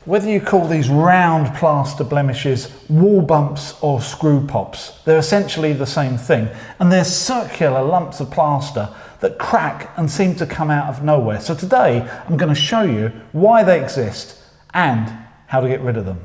Whether you call these round plaster blemishes wall bumps or screw pops, they're essentially the same thing, and they're circular lumps of plaster that crack and seem to come out of nowhere. So today I'm going to show you why they exist and how to get rid of them.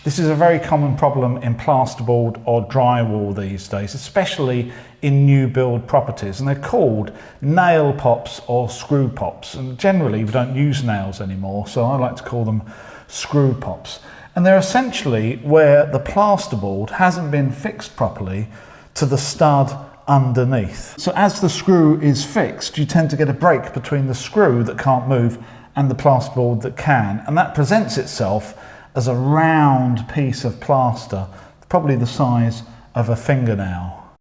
This is a very common problem in plasterboard or drywall these days, especially in new build properties, and they're called nail pops or screw pops. And generally we don't use nails anymore, so I like to call them screw pops. And they're essentially where the plasterboard hasn't been fixed properly to the stud underneath. So as the screw is fixed, you tend to get a break between the screw that can't move and the plasterboard that can, and that presents itself as a round piece of plaster, probably the size of a fingernail.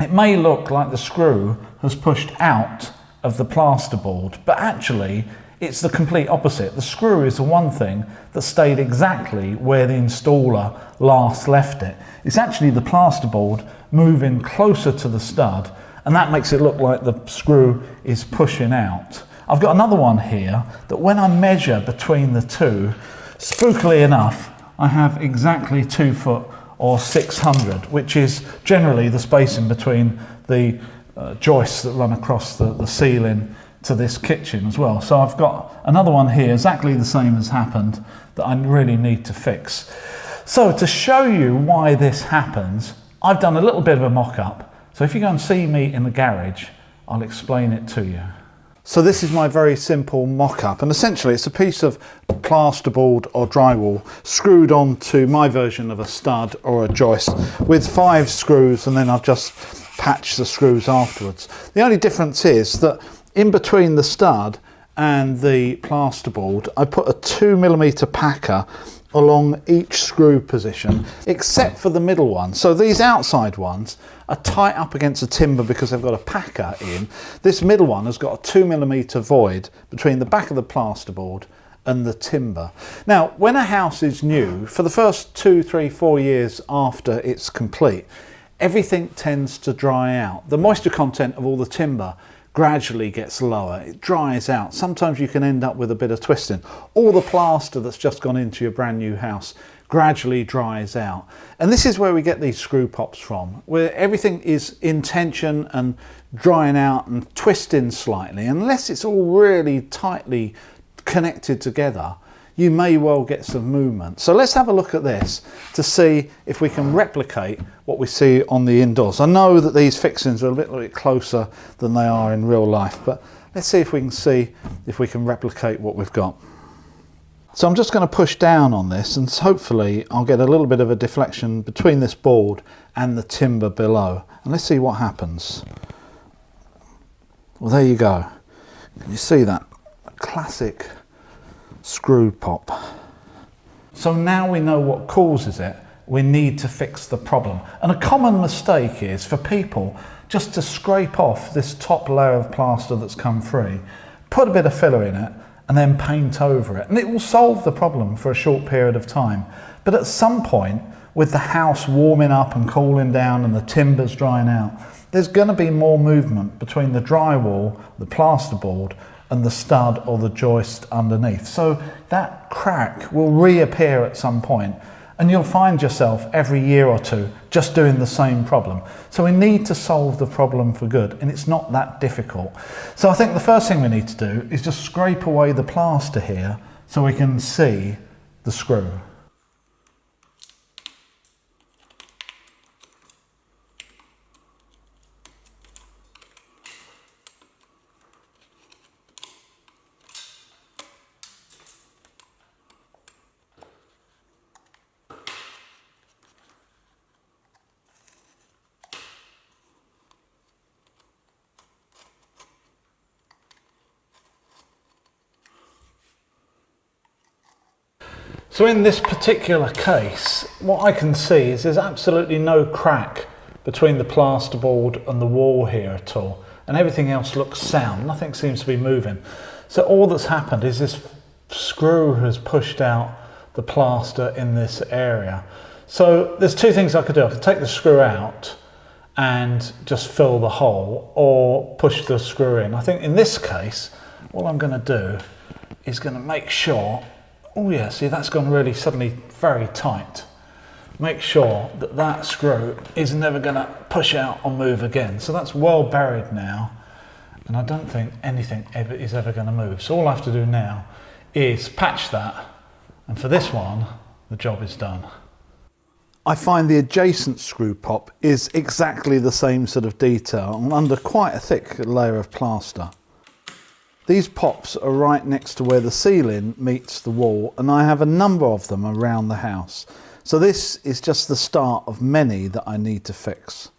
It may look like the screw has pushed out of the plasterboard, but actually it's the complete opposite. The screw is the one thing that stayed exactly where the installer last left it. It's actually the plasterboard moving closer to the stud, and that makes it look like the screw is pushing out. I've got another one here that when I measure between the two, spookily enough, I have exactly 2 foot or 600, which is generally the spacing between the joists that run across the ceiling to this kitchen as well. So I've got another one here, exactly the same as happened, that I really need to fix. So to show you why this happens, I've done a little bit of a mock-up. So if you go and see me in the garage, I'll explain it to you. So this is my very simple mock-up, and essentially it's a piece of plasterboard or drywall screwed onto my version of a stud or a joist with 5 screws, and then I've just patched the screws afterwards. The only difference is that in between the stud and the plasterboard I put a 2mm packer along each screw position except for the middle one. So these outside ones are tight up against the timber because they've got a packer in. This middle one has got a 2mm void between the back of the plasterboard and the timber. Now when a house is new, for the first 2, 3, 4 years after it's complete, everything tends to dry out. The moisture content of all the timber gradually gets lower, it dries out. Sometimes you can end up with a bit of twisting. All the plaster that's just gone into your brand new house gradually dries out. And this is where we get these screw pops from, where everything is in tension and drying out and twisting slightly. Unless it's all really tightly connected together, you may well get some movement. So let's have a look at this to see if we can replicate what we see on the indoors. I know that these fixings are a little bit closer than they are in real life, but let's see if we can replicate what we've got. So I'm just going to push down on this, and hopefully I'll get a little bit of a deflection between this board and the timber below. And let's see what happens. Well, there you go. Can you see that? A classic screw pop. So now we know what causes it, we need to fix the problem. And a common mistake is for people just to scrape off this top layer of plaster that's come free, put a bit of filler in it, and then paint over it. And it will solve the problem for a short period of time. But at some point, with the house warming up and cooling down and the timbers drying out, there's going to be more movement between the drywall, the plasterboard, and the stud or the joist underneath. So that crack will reappear at some point, and you'll find yourself every year or two just doing the same problem. So we need to solve the problem for good, and it's not that difficult. So I think the first thing we need to do is just scrape away the plaster here so we can see the screw. So in this particular case, what I can see is there's absolutely no crack between the plasterboard and the wall here at all, and everything else looks sound. Nothing seems to be moving. So all that's happened is this screw has pushed out the plaster in this area. So there's two things I could do. I could take the screw out and just fill the hole, or push the screw in. I think in this case, what I'm going to do is going to make sure, oh yeah, see that's gone really suddenly very tight. Make sure that that screw is never going to push out or move again. So that's well buried now, and I don't think anything is ever going to move. So all I have to do now is patch that, and for this one, the job is done. I find the adjacent screw pop is exactly the same sort of detail and under quite a thick layer of plaster. These pops are right next to where the ceiling meets the wall, and I have a number of them around the house. So this is just the start of many that I need to fix.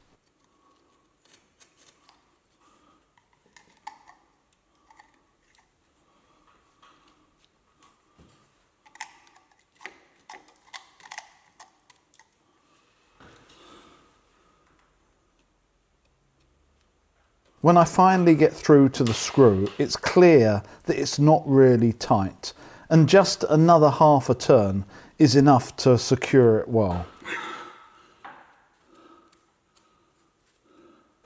When I finally get through to the screw, it's clear that it's not really tight, and just another half a turn is enough to secure it well.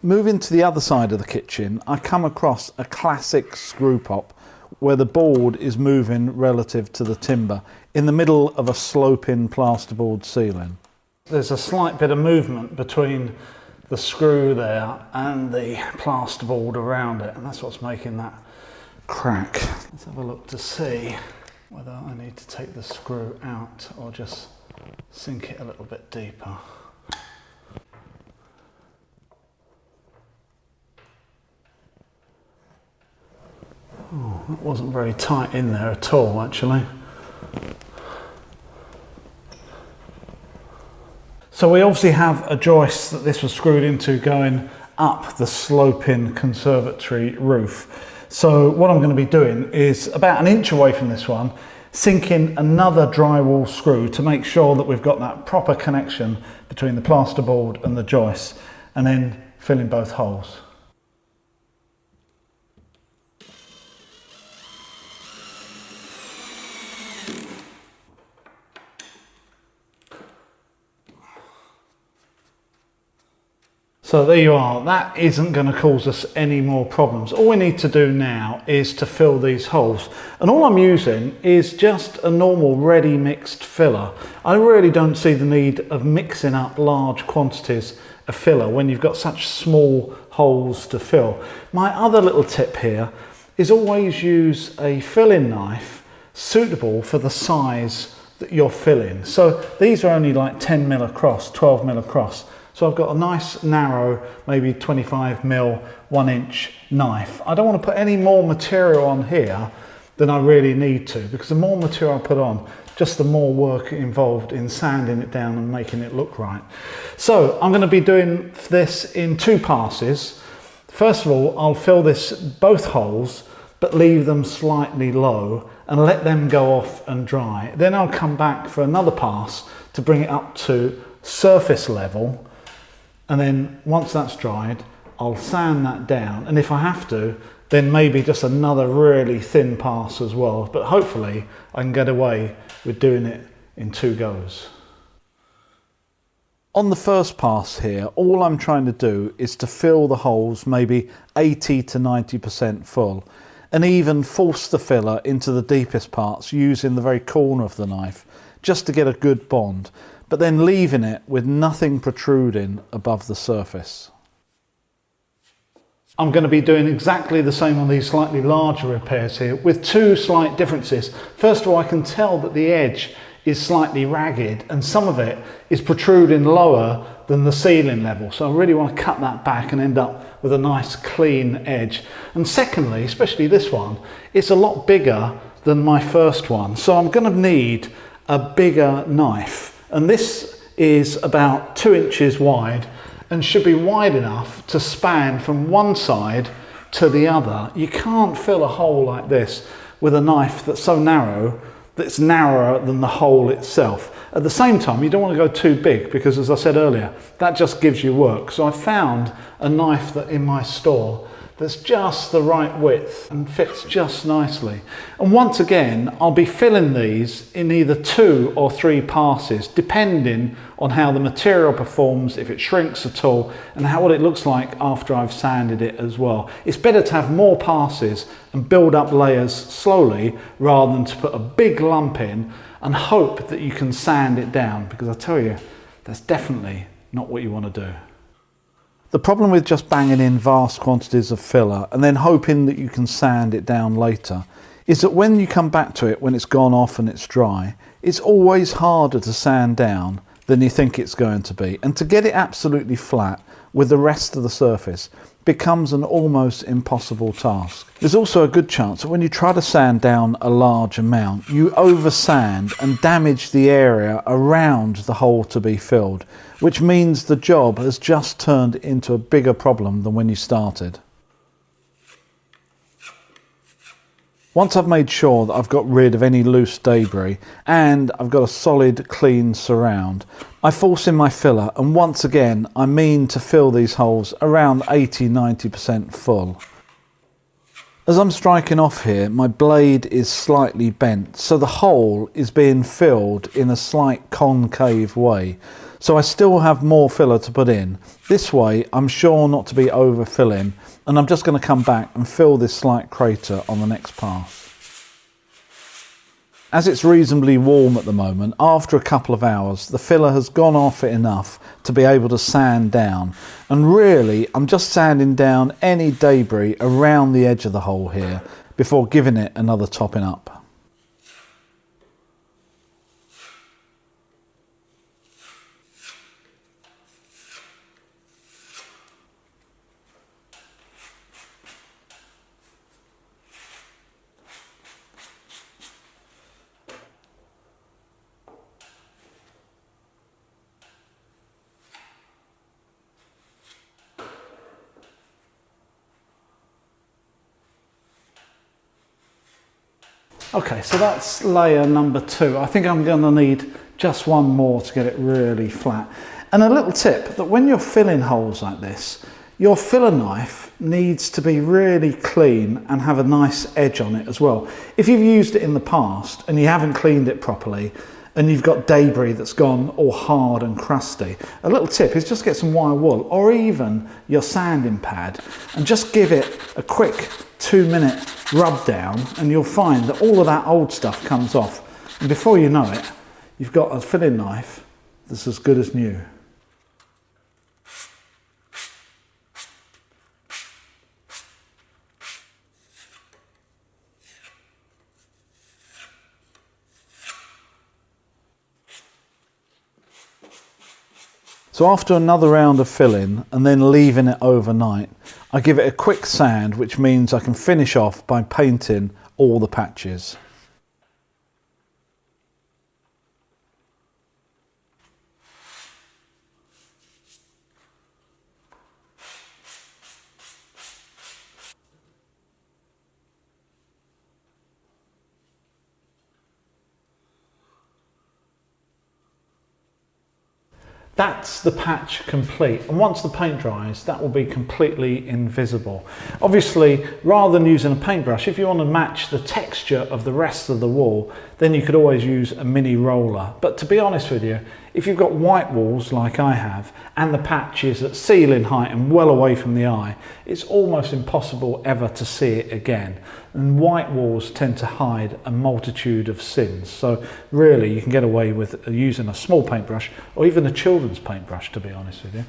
Moving to the other side of the kitchen, I come across a classic screw pop where the board is moving relative to the timber in the middle of a sloping plasterboard ceiling. There's a slight bit of movement between the screw there and the plasterboard around it, and that's what's making that crack. Let's have a look to see whether I need to take the screw out or just sink it a little bit deeper. Oh, that wasn't very tight in there at all, actually. So we obviously have a joist that this was screwed into going up the sloping conservatory roof. So what I'm going to be doing is about 1 inch away from this one, sinking another drywall screw to make sure that we've got that proper connection between the plasterboard and the joist, and then filling both holes. So there you are, that isn't going to cause us any more problems. All we need to do now is to fill these holes. And all I'm using is just a normal ready mixed filler. I really don't see the need of mixing up large quantities of filler when you've got such small holes to fill. My other little tip here is always use a filling knife suitable for the size that you're filling. So these are only like 10 mil across, 12 mil across. So I've got a nice narrow, maybe 25 mil, 1 inch knife. I don't want to put any more material on here than I really need to, because the more material I put on, just the more work involved in sanding it down and making it look right. So I'm going to be doing this in 2 passes. First of all, I'll fill both holes, but leave them slightly low and let them go off and dry. Then I'll come back for another pass to bring it up to surface level. And then once that's dried, I'll sand that down. And if I have to, then maybe just another really thin pass as well. But hopefully I can get away with doing it in 2 goes. On the first pass here, all I'm trying to do is to fill the holes maybe 80 to 90% full, and even force the filler into the deepest parts using the very corner of the knife, just to get a good bond, but then leaving it with nothing protruding above the surface. I'm going to be doing exactly the same on these slightly larger repairs here, with 2 slight differences. First of all, I can tell that the edge is slightly ragged and some of it is protruding lower than the ceiling level. So I really want to cut that back and end up with a nice clean edge. And secondly, especially this one, it's a lot bigger than my first one. So I'm going to need a bigger knife. And this is about 2 inches wide and should be wide enough to span from one side to the other. You can't fill a hole like this with a knife that's so narrow that it's narrower than the hole itself. At the same time, you don't want to go too big because, as I said earlier, that just gives you work. So I found a knife that in my store that's just the right width and fits just nicely. And once again, I'll be filling these in either 2 or 3 passes, depending on how the material performs, if it shrinks at all, and what it looks like after I've sanded it as well. It's better to have more passes and build up layers slowly rather than to put a big lump in and hope that you can sand it down, because I tell you, that's definitely not what you want to do. The problem with just banging in vast quantities of filler and then hoping that you can sand it down later is that when you come back to it when it's gone off and it's dry, it's always harder to sand down than you think it's going to be. And to get it absolutely flat with the rest of the surface becomes an almost impossible task. There's also a good chance that when you try to sand down a large amount, you over sand and damage the area around the hole to be filled, which means the job has just turned into a bigger problem than when you started. Once I've made sure that I've got rid of any loose debris and I've got a solid clean surround, I force in my filler, and once again I mean to fill these holes around 80–90% full. As I'm striking off here, my blade is slightly bent, so the hole is being filled in a slight concave way. So I still have more filler to put in. This way I'm sure not to be overfilling, and I'm just going to come back and fill this slight crater on the next pass. As it's reasonably warm at the moment, after a couple of hours the filler has gone off it enough to be able to sand down, and really I'm just sanding down any debris around the edge of the hole here before giving it another topping up. Okay, so that's layer number 2. I think I'm going to need just one more to get it really flat. And a little tip, that when you're filling holes like this, your filler knife needs to be really clean and have a nice edge on it as well. If you've used it in the past and you haven't cleaned it properly and you've got debris that's gone all hard and crusty, a little tip is just get some wire wool or even your sanding pad and just give it a quick 2-minute rub down, and you'll find that all of that old stuff comes off, and before you know it, you've got a filling knife that's as good as new. So after another round of filling and then leaving it overnight, I give it a quick sand, which means I can finish off by painting all the patches. That's the patch complete, and once the paint dries that will be completely invisible. Obviously, rather than using a paintbrush, if you want to match the texture of the rest of the wall, then you could always use a mini roller. But to be honest with you, if you've got white walls like I have and the patch is at ceiling height and well away from the eye, it's almost impossible ever to see it again. And white walls tend to hide a multitude of sins, so really you can get away with using a small paintbrush or even a children's paintbrush, to be honest with you.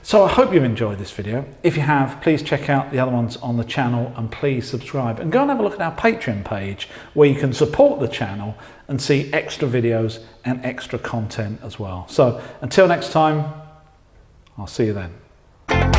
So I hope you've enjoyed this video. If you have, please check out the other ones on the channel and please subscribe, and go and have a look at our Patreon page where you can support the channel and see extra videos and extra content as well. So until next time, I'll see you then.